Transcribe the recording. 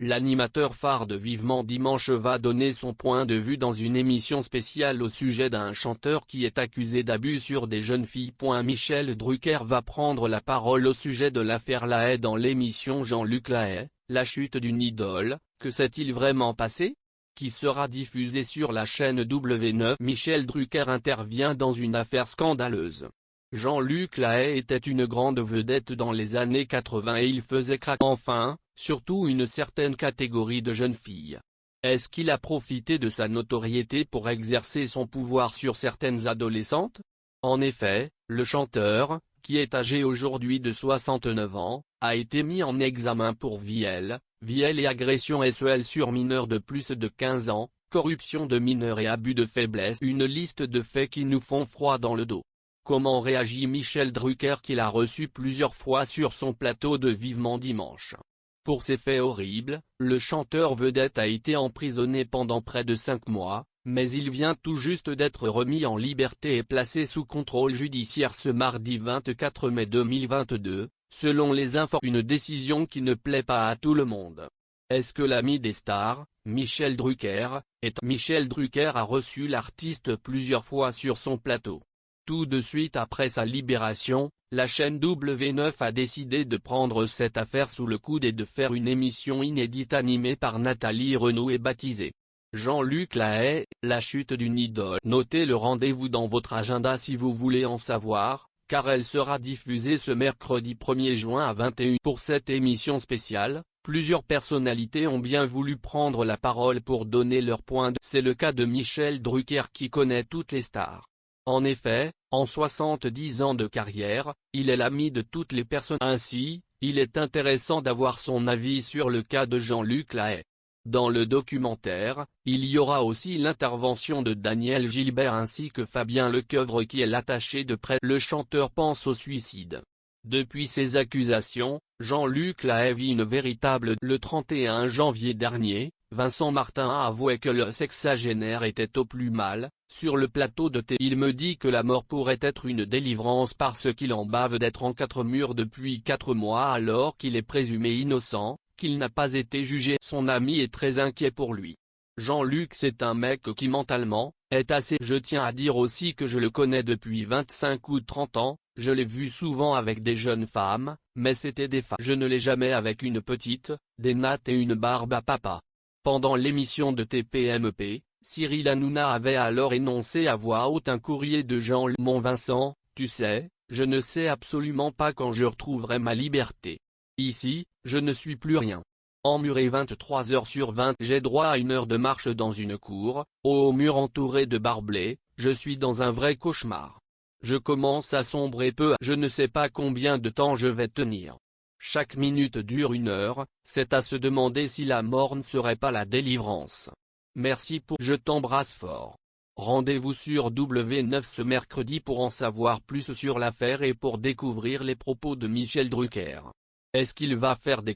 L'animateur phare de Vivement Dimanche va donner son point de vue dans une émission spéciale au sujet d'un chanteur qui est accusé d'abus sur des jeunes filles. Michel Drucker va prendre la parole au sujet de l'affaire Lahaye dans l'émission Jean-Luc Lahaye, la chute d'une idole. Que s'est-il vraiment passé? Qui sera diffusé sur la chaîne W9. Michel Drucker intervient dans une affaire scandaleuse. Jean-Luc Lahaye était une grande vedette dans les années 80 et il faisait craquer enfin, surtout une certaine catégorie de jeunes filles. Est-ce qu'il a profité de sa notoriété pour exercer son pouvoir sur certaines adolescentes? En effet, le chanteur, qui est âgé aujourd'hui de 69 ans, a été mis en examen pour viol et agression sexuelle sur mineurs de plus de 15 ans, corruption de mineurs et abus de faiblesse. Une liste de faits qui nous font froid dans le dos. Comment réagit Michel Drucker qu'il a reçu plusieurs fois sur son plateau de Vivement Dimanche? Pour ces faits horribles, le chanteur vedette a été emprisonné pendant près de 5 mois, mais il vient tout juste d'être remis en liberté et placé sous contrôle judiciaire ce mardi 24 mai 2022, selon les infos. Une décision qui ne plaît pas à tout le monde. Est-ce que l'ami des stars, Michel Drucker, Michel Drucker a reçu l'artiste plusieurs fois sur son plateau. Tout de suite après sa libération, la chaîne W9 a décidé de prendre cette affaire sous le coude et de faire une émission inédite animée par Nathalie Renaud et baptisée Jean-Luc Lahaye, la chute d'une idole. Notez le rendez-vous dans votre agenda si vous voulez en savoir, car elle sera diffusée ce mercredi 1er juin à 21h. Pour cette émission spéciale, plusieurs personnalités ont bien voulu prendre la parole pour donner leur point de vue. C'est le cas de Michel Drucker qui connaît toutes les stars. En effet, en 70 ans de carrière, il est l'ami de toutes les personnes. Ainsi, il est intéressant d'avoir son avis sur le cas de Jean-Luc Lahaye. Dans le documentaire, il y aura aussi l'intervention de Daniel Gilbert ainsi que Fabien Lecoeuvre qui est l'attaché de près. Le chanteur pense au suicide. Depuis ces accusations, Jean-Luc Lahaye vit une véritable. Le 31 janvier dernier, Vincent Martin a avoué que le sexagénaire était au plus mal. Sur le plateau de télé, il me dit que la mort pourrait être une délivrance parce qu'il en bave d'être en 4 murs depuis 4 mois alors qu'il est présumé innocent, qu'il n'a pas été jugé. Son ami est très inquiet pour lui. Jean-Luc c'est un mec qui mentalement, est assez. Je tiens à dire aussi que je le connais depuis 25 ou 30 ans, je l'ai vu souvent avec des jeunes femmes, mais c'était des femmes. Je ne l'ai jamais avec une petite, des nattes et une barbe à papa. Pendant l'émission de TPMP, Cyril Hanouna avait alors énoncé à voix haute un courrier de Jean-Luc. Mon Vincent, tu sais, je ne sais absolument pas quand je retrouverai ma liberté. Ici, je ne suis plus rien. Emmuré 23 heures sur 20, j'ai droit à 1 heure de marche dans une cour, au mur entouré de barbelés, je suis dans un vrai cauchemar. Je commence à sombrer peu, je ne sais pas combien de temps je vais tenir. Chaque minute dure 1 heure, c'est à se demander si la mort ne serait pas la délivrance. Merci pour. Je t'embrasse fort. Rendez-vous sur W9 ce mercredi pour en savoir plus sur l'affaire et pour découvrir les propos de Michel Drucker. Est-ce qu'il va faire des